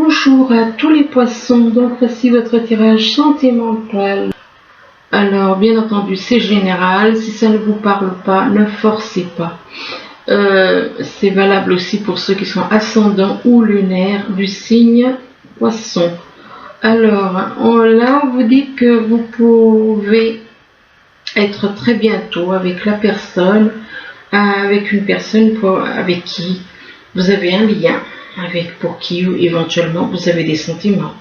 Bonjour à tous les poissons, donc voici votre tirage sentimental. Alors bien entendu c'est général, si ça ne vous parle pas, ne forcez pas. C'est valable aussi pour ceux qui sont ascendants ou lunaires du signe poisson. Alors là on vous dit que vous pouvez être très bientôt avec la personne, avec une personne avec qui vous avez un lien, pour qui éventuellement vous avez des sentiments.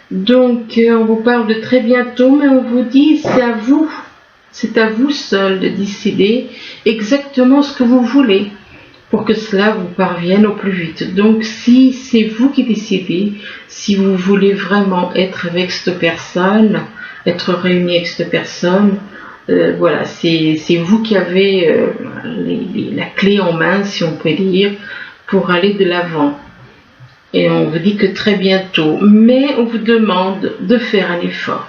Donc on vous parle de très bientôt, mais on vous dit c'est à vous seul de décider exactement ce que vous voulez pour que cela vous parvienne au plus vite. Donc si c'est vous qui décidez, si vous voulez vraiment être avec cette personne, être réuni avec cette personne, voilà, c'est vous qui avez la clé en main, si on peut dire, pour aller de l'avant. Et on vous dit que très bientôt, mais on vous demande de faire un effort.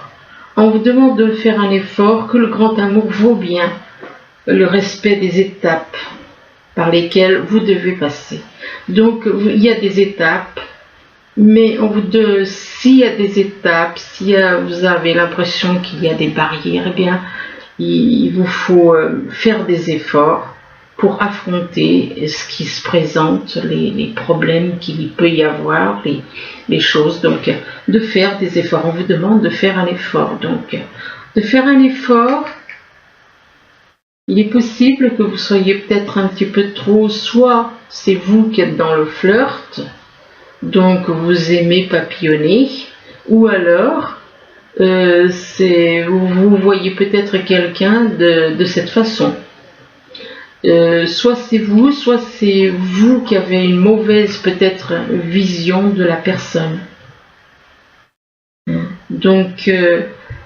On vous demande de faire un effort, que le grand amour vaut bien le respect des étapes par lesquelles vous devez passer. Donc il y a des étapes, mais s'il y a des étapes, vous avez l'impression qu'il y a des barrières, eh bien il vous faut faire des efforts pour affronter ce qui se présente, les problèmes qu'il peut y avoir, les choses. Donc de faire des efforts, on vous demande de faire un effort. Donc de faire un effort, il est possible que vous soyez peut-être un petit peu trop, soit c'est vous qui êtes dans le flirt, donc vous aimez papillonner, ou alors vous voyez peut-être quelqu'un de cette façon. Soit c'est vous qui avez une mauvaise peut-être vision de la personne. Donc,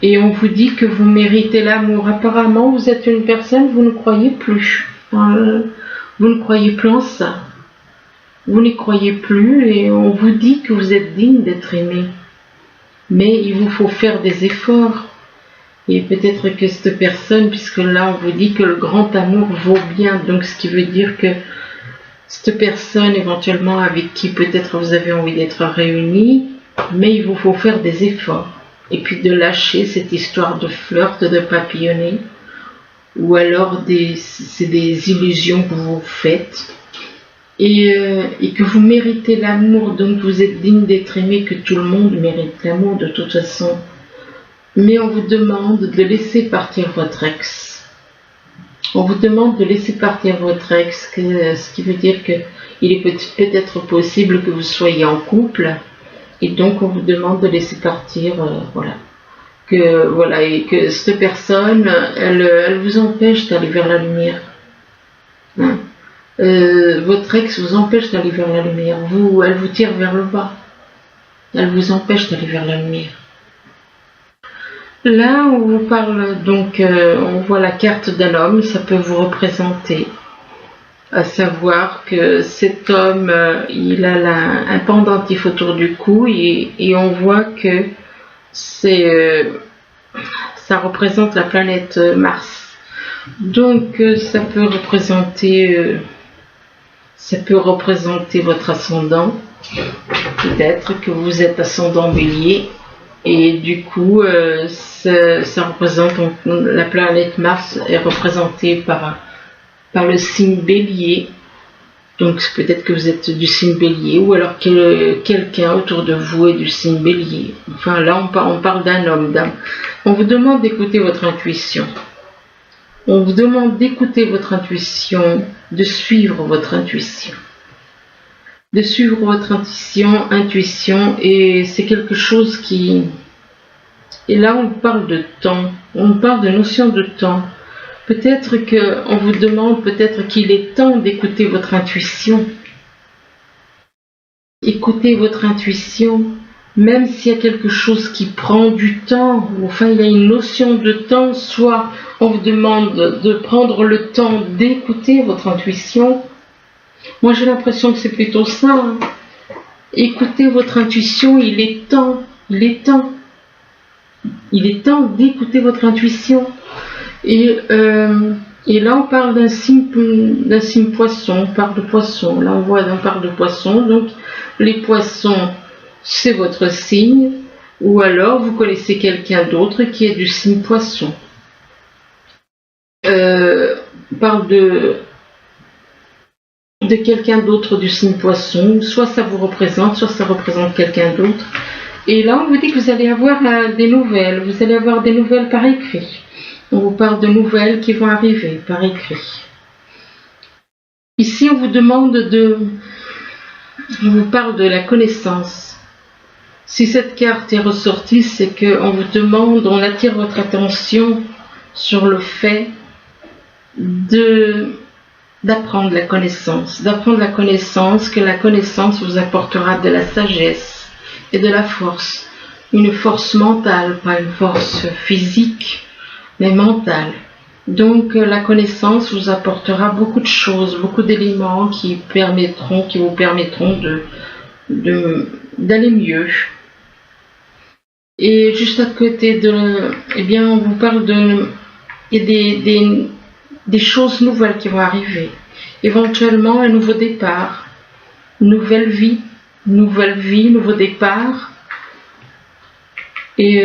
et on vous dit que vous méritez l'amour. Apparemment, vous êtes une personne, vous ne croyez plus. Vous ne croyez plus en ça. Vous n'y croyez plus et on vous dit que vous êtes digne d'être aimé. Mais il vous faut faire des efforts. Et peut-être que cette personne, puisque là on vous dit que le grand amour vaut bien, donc ce qui veut dire que cette personne éventuellement avec qui peut-être vous avez envie d'être réunis, mais il vous faut faire des efforts. Et puis de lâcher cette histoire de flirt, de papillonner, ou alors c'est des illusions que vous faites, et que vous méritez l'amour, donc vous êtes digne d'être aimé, que tout le monde mérite l'amour de toute façon. Mais on vous demande de laisser partir votre ex. On vous demande de laisser partir votre ex, ce qui veut dire qu'il est peut-être possible que vous soyez en couple, et donc on vous demande de laisser partir, et que cette personne, elle vous empêche d'aller vers la lumière. Votre ex vous empêche d'aller vers la lumière. Elle vous tire vers le bas. Elle vous empêche d'aller vers la lumière. Là, on vous parle, donc, on voit la carte d'un homme, ça peut vous représenter, à savoir que cet homme, il a un pendentif autour du cou et on voit que ça représente la planète Mars. Donc, ça peut représenter votre ascendant, peut-être que vous êtes ascendant Bélier. Et du coup, ça représente, la planète Mars est représentée par le signe Bélier. Donc peut-être que vous êtes du signe Bélier, ou alors quelqu'un autour de vous est du signe Bélier. Enfin là, on parle d'un homme, On vous demande d'écouter votre intuition. On vous demande d'écouter votre intuition, de suivre votre intuition. De suivre votre intuition, et c'est quelque chose qui... Et là, on parle de temps, on parle de notion de temps. Peut-être qu'on vous demande, peut-être qu'il est temps d'écouter votre intuition. Écoutez votre intuition, même s'il y a quelque chose qui prend du temps, enfin il y a une notion de temps, soit on vous demande de prendre le temps d'écouter votre intuition. Moi j'ai l'impression que c'est plutôt ça. Écoutez votre intuition, il est temps d'écouter votre intuition. Et là on parle d'un signe poisson, on parle de poisson. Là on parle de poisson, donc les poissons, c'est votre signe, ou alors vous connaissez quelqu'un d'autre qui est du signe Poisson. On parle de quelqu'un d'autre du signe Poisson, soit ça vous représente, soit ça représente quelqu'un d'autre. Et là, on vous dit que vous allez avoir des nouvelles, vous allez avoir des nouvelles par écrit. On vous parle de nouvelles qui vont arriver par écrit. Ici, on vous demande on vous parle de la connaissance. Si cette carte est ressortie, c'est qu'on vous demande, on attire votre attention sur le fait d'apprendre la connaissance, que la connaissance vous apportera de la sagesse et de la force, une force mentale, pas une force physique, mais mentale. Donc la connaissance vous apportera beaucoup de choses, beaucoup d'éléments qui vous permettront d'aller mieux. Et juste à côté on vous parle des choses nouvelles qui vont arriver. Éventuellement un nouveau départ, nouvelle vie, nouveau départ. Et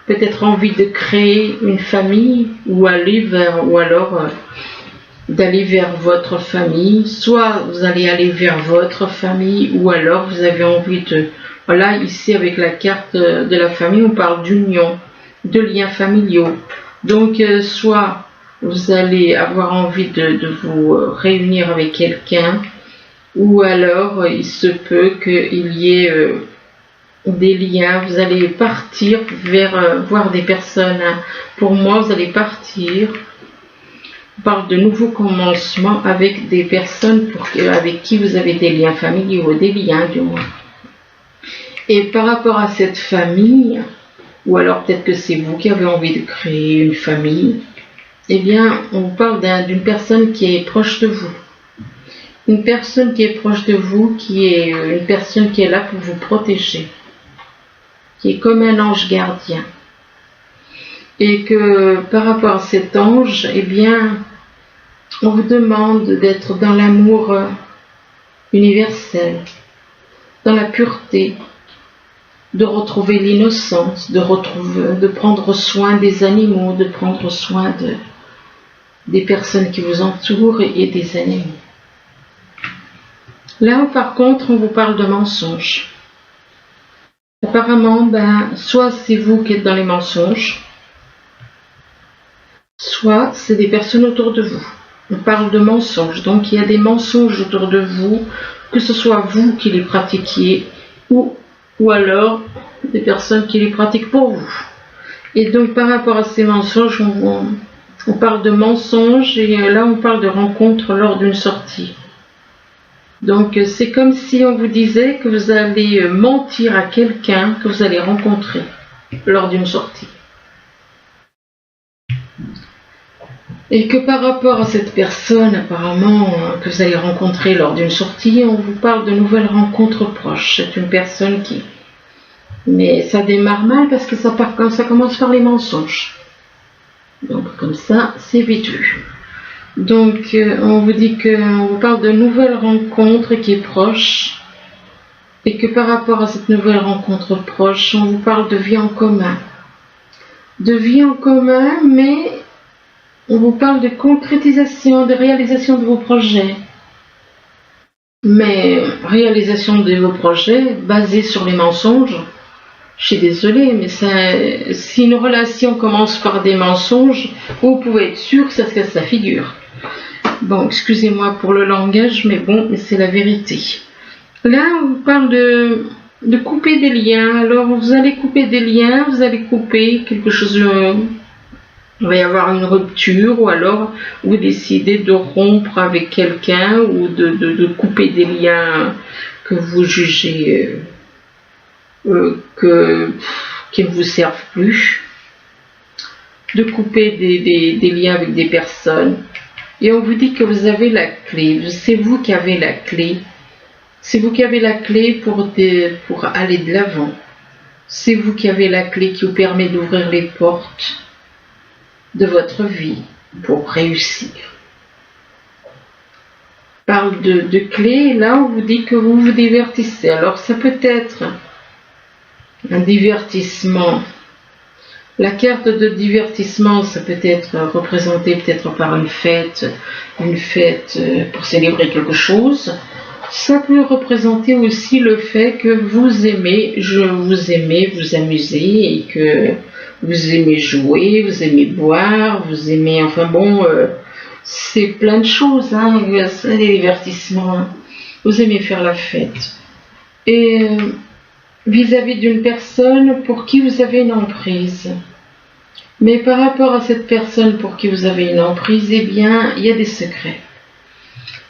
peut-être envie de créer une famille ou alors d'aller vers votre famille. Soit vous allez aller vers votre famille ou alors vous avez envie de... Voilà, ici avec la carte de la famille, on parle d'union, de liens familiaux. Donc soit vous allez avoir envie de vous réunir avec quelqu'un, ou alors il se peut qu'il y ait des liens, vous allez partir vers voir des personnes. Pour moi, vous allez partir, on parle de nouveaux commencements avec des personnes avec qui vous avez des liens familiaux, des liens du moins. Et par rapport à cette famille, ou alors peut-être que c'est vous qui avez envie de créer une famille, eh bien, on vous parle d'une personne qui est proche de vous. Une personne qui est proche de vous, qui est une personne qui est là pour vous protéger, qui est comme un ange gardien. Et que par rapport à cet ange, eh bien, on vous demande d'être dans l'amour universel, dans la pureté, de retrouver l'innocence, de prendre soin des animaux, de prendre soin des personnes qui vous entourent et des animaux. Là, par contre, on vous parle de mensonges. Apparemment, soit c'est vous qui êtes dans les mensonges, soit c'est des personnes autour de vous. On parle de mensonges, donc il y a des mensonges autour de vous, que ce soit vous qui les pratiquiez ou alors des personnes qui les pratiquent pour vous. Et donc par rapport à ces mensonges, on parle de mensonges et là on parle de rencontres lors d'une sortie. Donc c'est comme si on vous disait que vous allez mentir à quelqu'un que vous allez rencontrer lors d'une sortie. Et que par rapport à cette personne apparemment que vous allez rencontrer lors d'une sortie, on vous parle de nouvelles rencontres proches. C'est une personne qui... Mais ça démarre mal parce que ça commence par les mensonges. Donc comme ça, c'est vite vu. Donc on vous dit qu'on vous parle de nouvelles rencontres qui est proche. Et que par rapport à cette nouvelle rencontre proche, on vous parle de vie en commun. De vie en commun, mais... on vous parle de concrétisation, de réalisation de vos projets. Mais réalisation de vos projets basés sur les mensonges, je suis désolée, mais si une relation commence par des mensonges, vous pouvez être sûr que ça se casse la figure. Bon, excusez-moi pour le langage, mais bon, c'est la vérité. Là, on vous parle de couper des liens. Alors, vous allez couper des liens, vous allez couper quelque chose... il va y avoir une rupture, ou alors vous décidez de rompre avec quelqu'un ou de couper des liens que vous jugez qui ne vous servent plus, de couper des liens avec des personnes. Et on vous dit que vous avez la clé, c'est vous qui avez la clé, c'est vous qui avez la clé pour aller de l'avant, c'est vous qui avez la clé qui vous permet d'ouvrir les portes de votre vie pour réussir. parle de clés. Là, on vous dit que vous vous divertissez. Alors, ça peut être un divertissement. La carte de divertissement, ça peut être représenté peut-être par une fête pour célébrer quelque chose. Ça peut représenter aussi le fait que vous aimez vous amuser et que vous aimez jouer, vous aimez boire, vous aimez, enfin bon, c'est plein de choses, hein, c'est des divertissements, hein. Vous aimez faire la fête. Et vis-à-vis d'une personne pour qui vous avez une emprise. Mais par rapport à cette personne pour qui vous avez une emprise, eh bien, il y a des secrets.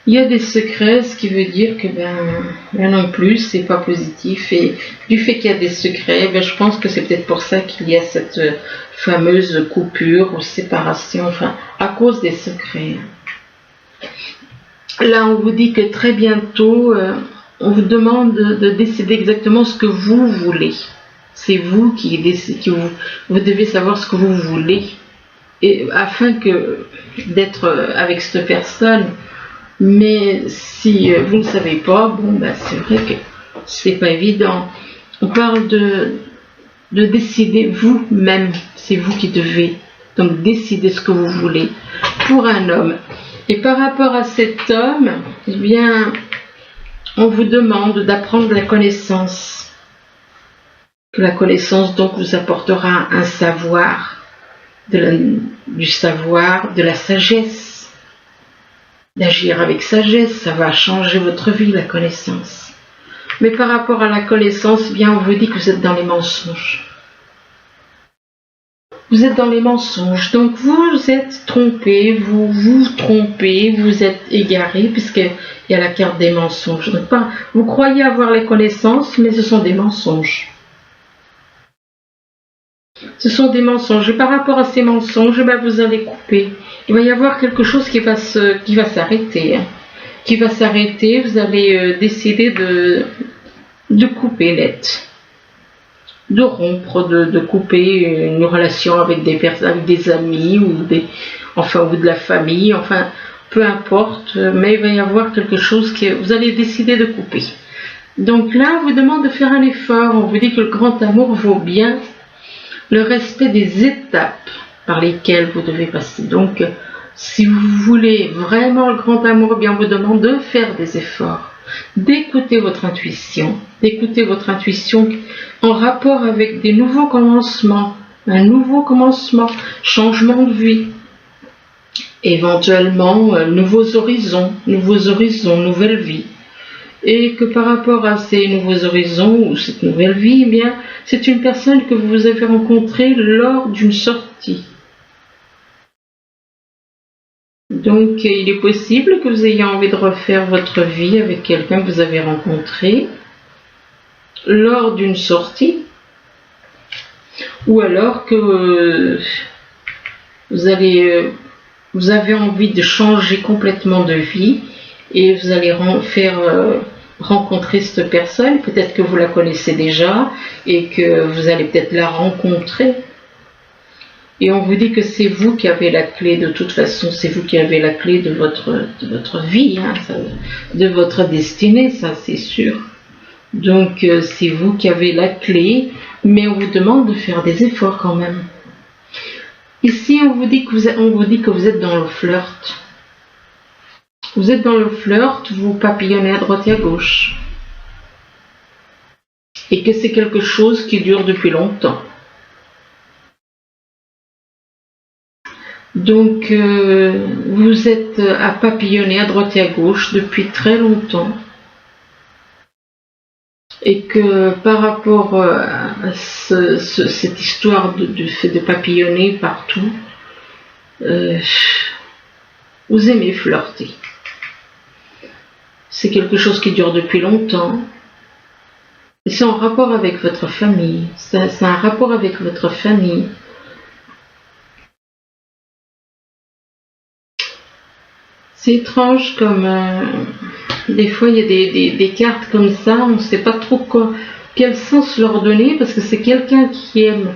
Il y a des secrets, ce qui veut dire que ben non plus, c'est pas positif. Et du fait qu'il y a des secrets, ben, je pense que c'est peut-être pour ça qu'il y a cette fameuse coupure ou séparation, enfin, à cause des secrets. Là, on vous dit que très bientôt, on vous demande de décider exactement ce que vous voulez. C'est vous qui décidez, vous devez savoir ce que vous voulez, et afin d'être avec cette personne. Mais si vous ne savez pas, bon, ben, c'est vrai que c'est pas évident. On parle de décider vous-même. C'est vous qui devez donc décider ce que vous voulez pour un homme. Et par rapport à cet homme, eh bien, on vous demande d'apprendre la connaissance. Que la connaissance donc vous apportera un savoir, du savoir, de la sagesse. D'agir avec sagesse, ça va changer votre vie, la connaissance. Mais par rapport à la connaissance, bien, on vous dit que vous êtes dans les mensonges. Vous êtes dans les mensonges, donc vous êtes trompé, vous vous trompez, vous êtes égaré, puisqu'il y a la carte des mensonges. Donc, vous croyez avoir les connaissances, mais ce sont des mensonges. Ce sont des mensonges. Et par rapport à ces mensonges, ben, vous allez couper. Il va y avoir quelque chose qui va s'arrêter. Hein. Qui va s'arrêter. Vous allez décider de couper net. De rompre, de couper une relation avec des amis ou de la famille. Enfin, peu importe. Mais il va y avoir quelque chose que vous allez décider de couper. Donc là, on vous demande de faire un effort. On vous dit que le grand amour vaut bien le respect des étapes par lesquelles vous devez passer. Donc, si vous voulez vraiment le grand amour, bien, on vous demande de faire des efforts, d'écouter votre intuition en rapport avec des nouveaux commencements, un nouveau commencement, changement de vie, éventuellement nouveaux horizons, nouvelle vie. Et que par rapport à ces nouveaux horizons ou cette nouvelle vie, eh bien, c'est une personne que vous avez rencontrée lors d'une sortie. Donc, il est possible que vous ayez envie de refaire votre vie avec quelqu'un que vous avez rencontré lors d'une sortie, ou alors que vous avez envie de changer complètement de vie et vous allez rencontrer cette personne. Peut-être que vous la connaissez déjà et que vous allez peut-être la rencontrer. Et on vous dit que c'est vous qui avez la clé, de toute façon, c'est vous qui avez la clé de votre vie, hein, de votre destinée, ça c'est sûr. Donc c'est vous qui avez la clé, mais on vous demande de faire des efforts quand même. Ici, on vous dit que vous êtes dans le flirt. Vous êtes dans le flirt, vous papillonnez à droite et à gauche. Et que c'est quelque chose qui dure depuis longtemps. Donc, vous êtes à papillonner à droite et à gauche depuis très longtemps. Et que par rapport à cette histoire de papillonner partout, vous aimez flirter. C'est quelque chose qui dure depuis longtemps. Et c'est en rapport avec votre famille. C'est un rapport avec votre famille. C'est étrange comme des fois il y a des cartes comme ça, on ne sait pas trop quel sens leur donner, parce que c'est quelqu'un qui aime.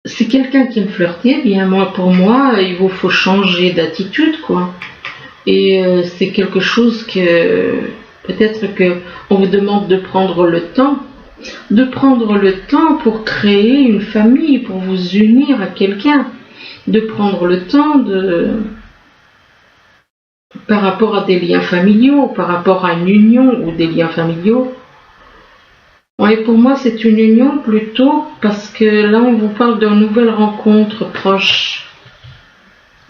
C'est quelqu'un qui aime flirter, bien moi pour moi il vous faut changer d'attitude quoi. Et c'est quelque chose que peut-être que on vous demande de prendre le temps pour créer une famille, pour vous unir à quelqu'un, de prendre le temps par rapport à des liens familiaux, par rapport à une union ou des liens familiaux. Et pour moi, c'est une union plutôt parce que là, on vous parle d'une nouvelle rencontre proche.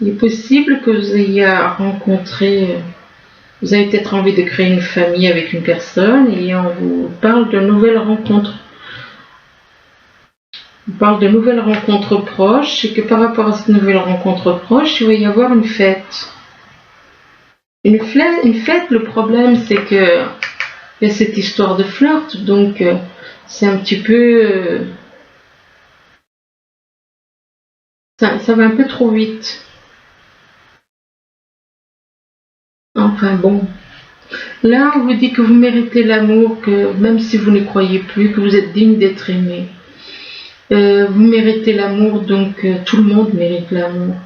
Il est possible que vous ayez rencontré, vous avez peut-être envie de créer une famille avec une personne et on vous parle de nouvelles rencontres. On parle de nouvelles rencontres proches et que par rapport à cette nouvelle rencontre proche, il va y avoir une fête. Une fête, le problème, c'est que il y a cette histoire de flirt, donc c'est un petit peu... ça va un peu trop vite. Enfin bon. Là, on vous dit que vous méritez l'amour, que même si vous ne croyez plus, que vous êtes digne d'être aimé. Vous méritez l'amour, donc tout le monde mérite l'amour.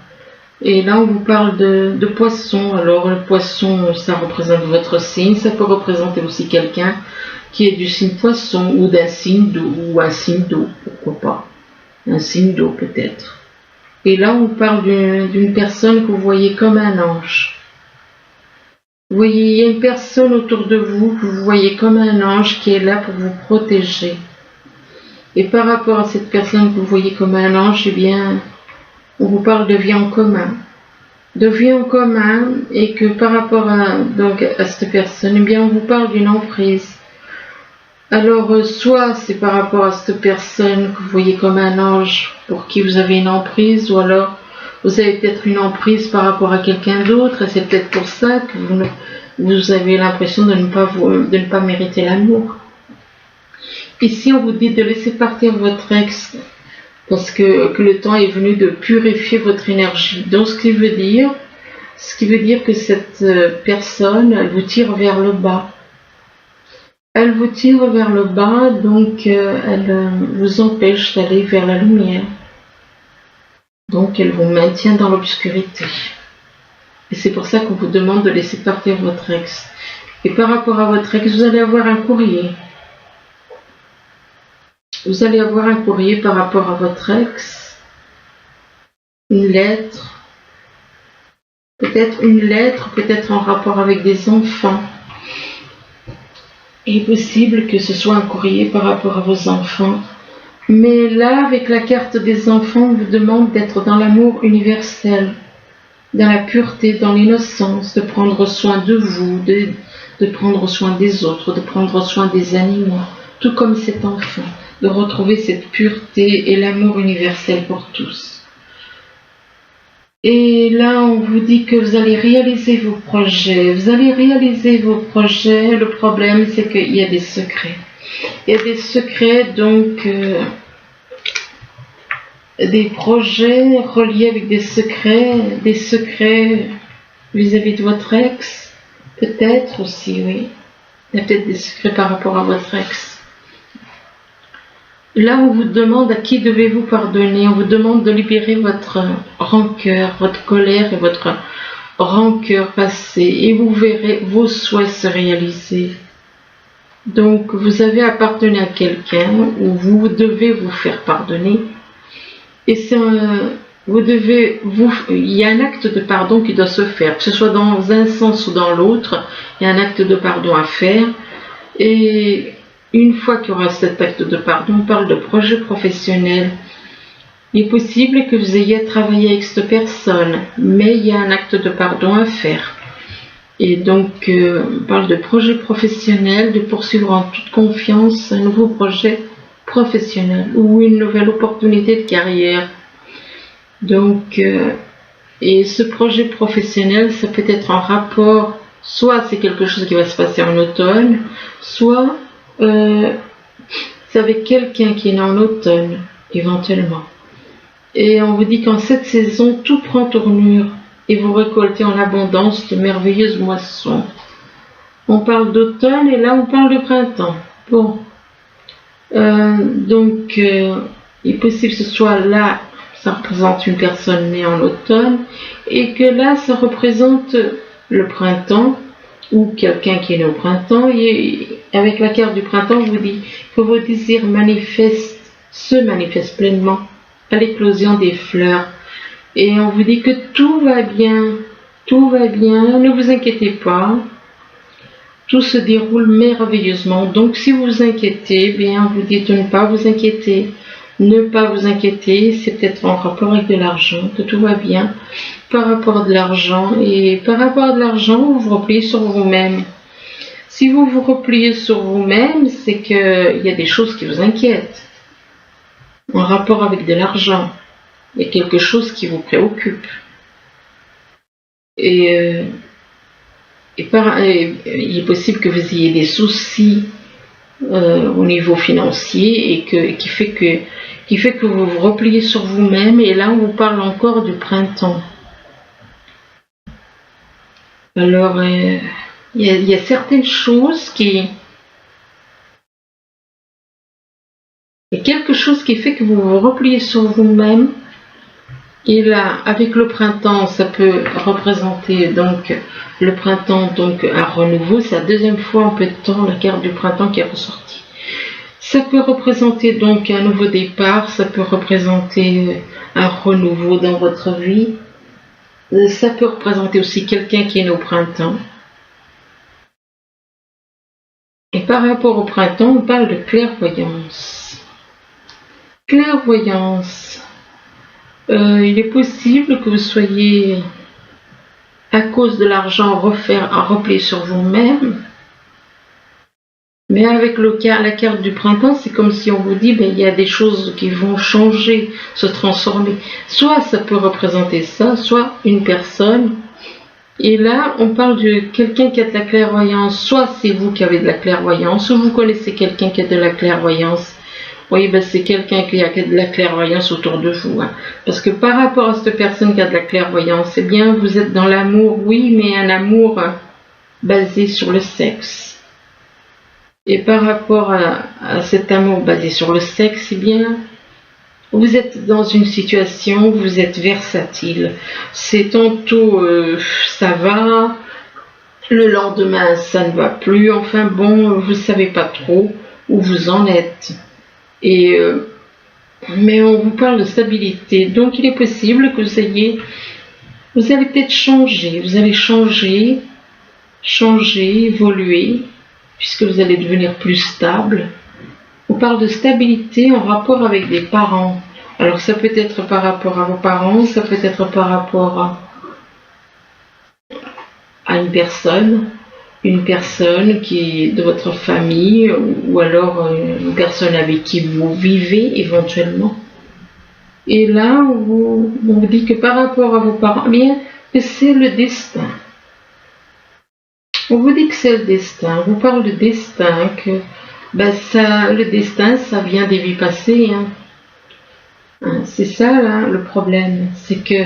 Et là, on vous parle de poisson. Alors, le poisson, ça représente votre signe. Ça peut représenter aussi quelqu'un qui est du signe poisson ou d'un signe d'eau ou un signe d'eau, pourquoi pas. Un signe d'eau peut-être. Et là, on parle d'une personne que vous voyez comme un ange. Vous voyez, il y a une personne autour de vous que vous voyez comme un ange qui est là pour vous protéger. Et par rapport à cette personne que vous voyez comme un ange, eh bien, on vous parle de vie en commun. De vie en commun, et que par rapport à cette personne, eh bien, on vous parle d'une emprise. Alors, soit c'est par rapport à cette personne que vous voyez comme un ange pour qui vous avez une emprise, ou alors vous avez peut-être une emprise par rapport à quelqu'un d'autre, et c'est peut-être pour ça que vous avez l'impression de ne pas mériter l'amour. Ici, on vous dit de laisser partir votre ex, parce que le temps est venu de purifier votre énergie. Donc, ce qui veut dire que cette personne, elle vous tire vers le bas. Elle vous tire vers le bas, donc elle vous empêche d'aller vers la lumière. Donc, elle vous maintient dans l'obscurité. Et c'est pour ça qu'on vous demande de laisser partir votre ex. Et par rapport à votre ex, vous allez avoir un courrier. Vous allez avoir un courrier par rapport à votre ex. Une lettre. Peut-être en rapport avec des enfants. Il est possible que ce soit un courrier par rapport à vos enfants. Mais là, avec la carte des enfants, on vous demande d'être dans l'amour universel, dans la pureté, dans l'innocence, de prendre soin de vous, de prendre soin des autres, de prendre soin des animaux, tout comme cet enfant, de retrouver cette pureté et l'amour universel pour tous. Et là, on vous dit que vous allez réaliser vos projets. Vous allez réaliser vos projets. Le problème, c'est qu'il y a des secrets. Il y a des secrets, donc des projets reliés avec des secrets vis-à-vis de votre ex. Peut-être aussi, oui. Il y a peut-être des secrets par rapport à votre ex. Là, on vous demande à qui devez-vous pardonner. On vous demande de libérer votre rancœur, votre colère et votre rancœur passée. Et vous verrez vos souhaits se réaliser. Donc, vous avez à pardonner à quelqu'un ou vous devez vous faire pardonner. Et il y a un acte de pardon qui doit se faire, que ce soit dans un sens ou dans l'autre. Il y a un acte de pardon à faire. Et une fois qu'il y aura cet acte de pardon, on parle de projet professionnel. Il est possible que vous ayez travaillé avec cette personne, mais il y a un acte de pardon à faire. Et donc, on parle de projet professionnel, de poursuivre en toute confiance un nouveau projet professionnel ou une nouvelle opportunité de carrière. Donc, et ce projet professionnel, ça peut être en rapport, soit c'est quelque chose qui va se passer en automne, soit c'est avec quelqu'un qui est né en automne, éventuellement. Et on vous dit qu'en cette saison, tout prend tournure et vous récoltez en abondance de merveilleuses moissons. On parle d'automne et là on parle de printemps. Bon. Donc, il est possible que ce soit là, ça représente une personne née en automne, et que là, ça représente le printemps, ou quelqu'un qui est né au printemps, et avec la carte du printemps, on vous dit que vos désirs se manifestent pleinement à l'éclosion des fleurs. Et on vous dit que tout va bien, ne vous inquiétez pas, tout se déroule merveilleusement. Donc si vous vous inquiétez, bien on vous dit de ne pas vous inquiéter. Ne pas vous inquiéter, c'est peut-être en rapport avec de l'argent, que tout va bien par rapport à de l'argent. Et par rapport à de l'argent, vous vous repliez sur vous-même. Si vous vous repliez sur vous-même, c'est qu'il y a des choses qui vous inquiètent en rapport avec de l'argent. Il y a quelque chose qui vous préoccupe. Et il est possible que vous ayez des soucis au niveau financier et qui fait que vous vous repliez sur vous-même. Et là, on vous parle encore du printemps. Alors, il y a certaines choses qui... Il y a quelque chose qui fait que vous vous repliez sur vous-même. Et là, avec le printemps, ça peut représenter donc le printemps, donc un renouveau. C'est la deuxième fois en peu de temps la carte du printemps qui est ressortie. Ça peut représenter donc un nouveau départ, ça peut représenter un renouveau dans votre vie. Ça peut représenter aussi quelqu'un qui est né au printemps. Et par rapport au printemps, on parle de clairvoyance. Clairvoyance. Il est possible que vous soyez, à cause de l'argent, replié sur vous-même. Mais avec la carte du printemps, c'est comme si on vous dit, il y a des choses qui vont changer, se transformer. Soit ça peut représenter ça, soit une personne. Et là, on parle de quelqu'un qui a de la clairvoyance. Soit c'est vous qui avez de la clairvoyance, ou vous connaissez quelqu'un qui a de la clairvoyance. Oui, c'est quelqu'un qui a de la clairvoyance autour de vous. Hein. Parce que par rapport à cette personne qui a de la clairvoyance, eh bien, vous êtes dans l'amour, oui, mais un amour basé sur le sexe. Et par rapport à cet amour basé sur le sexe, eh bien, vous êtes dans une situation où vous êtes versatile. C'est tantôt ça va, le lendemain ça ne va plus, enfin bon, vous ne savez pas trop où vous en êtes. Mais on vous parle de stabilité, donc il est possible que vous allez peut-être changer, évoluer, puisque vous allez devenir plus stable. On parle de stabilité en rapport avec des parents. Alors ça peut être par rapport à vos parents, ça peut être par rapport à une personne qui est de votre famille, ou alors une personne avec qui vous vivez éventuellement. Et là, on vous dit que par rapport à vos parents, bien que c'est le destin. On vous dit que c'est le destin. On vous parle de destin, que le destin, ça vient des vies passées. Hein, c'est ça là le problème, c'est que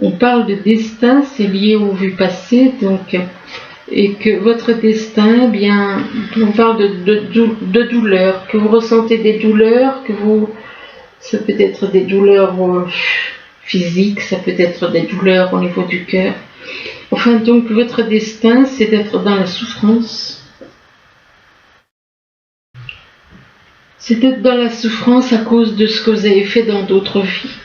on parle de destin, c'est lié aux vies passées, donc, et que votre destin, bien, on parle de douleur, que vous ressentez des douleurs, ça peut être des douleurs physiques, ça peut être des douleurs au niveau du cœur. Enfin, donc, votre destin, c'est d'être dans la souffrance. C'est d'être dans la souffrance à cause de ce que vous avez fait dans d'autres vies.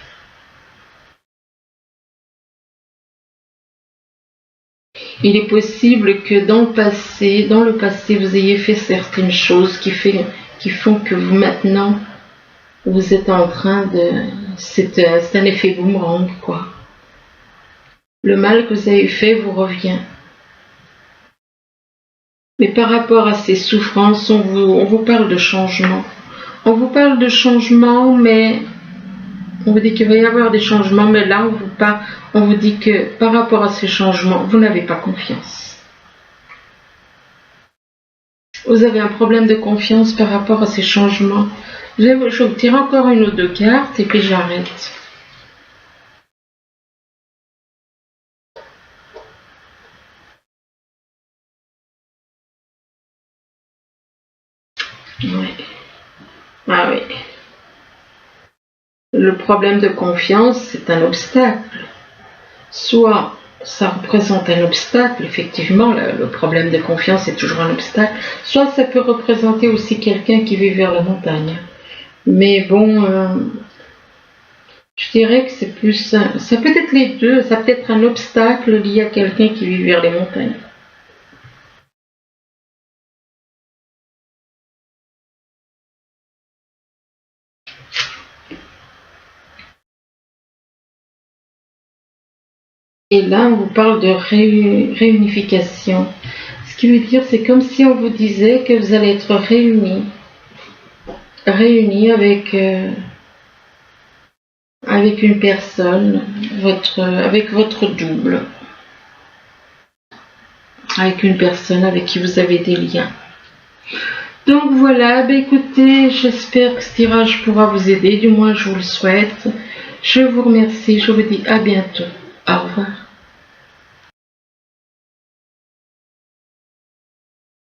Il est possible que dans le passé, vous ayez fait certaines choses qui font que vous maintenant, vous êtes en train de... C'est un effet boomerang, quoi. Le mal que vous avez fait vous revient. Mais par rapport à ces souffrances, on vous parle de changement. On vous parle de changement, mais on vous dit qu'il va y avoir des changements, mais là, on vous dit que par rapport à ces changements, vous n'avez pas confiance. Vous avez un problème de confiance par rapport à ces changements. Je vais vous tirer encore une ou deux cartes et puis j'arrête. Ouais. Ah oui. Le problème de confiance, c'est un obstacle. soit ça représente un obstacle, effectivement, le problème de confiance est toujours un obstacle, soit ça peut représenter aussi quelqu'un qui vit vers la montagne. Mais bon, je dirais que c'est plus, ça peut être les deux, ça peut être un obstacle lié à quelqu'un qui vit vers les montagnes. Et là, on vous parle de réunification. Ce qui veut dire, c'est comme si on vous disait que vous allez être réunis avec une personne, avec votre double, avec une personne avec qui vous avez des liens. Donc voilà, écoutez, j'espère que ce tirage pourra vous aider, du moins je vous le souhaite. Je vous remercie, je vous dis à bientôt. Au revoir.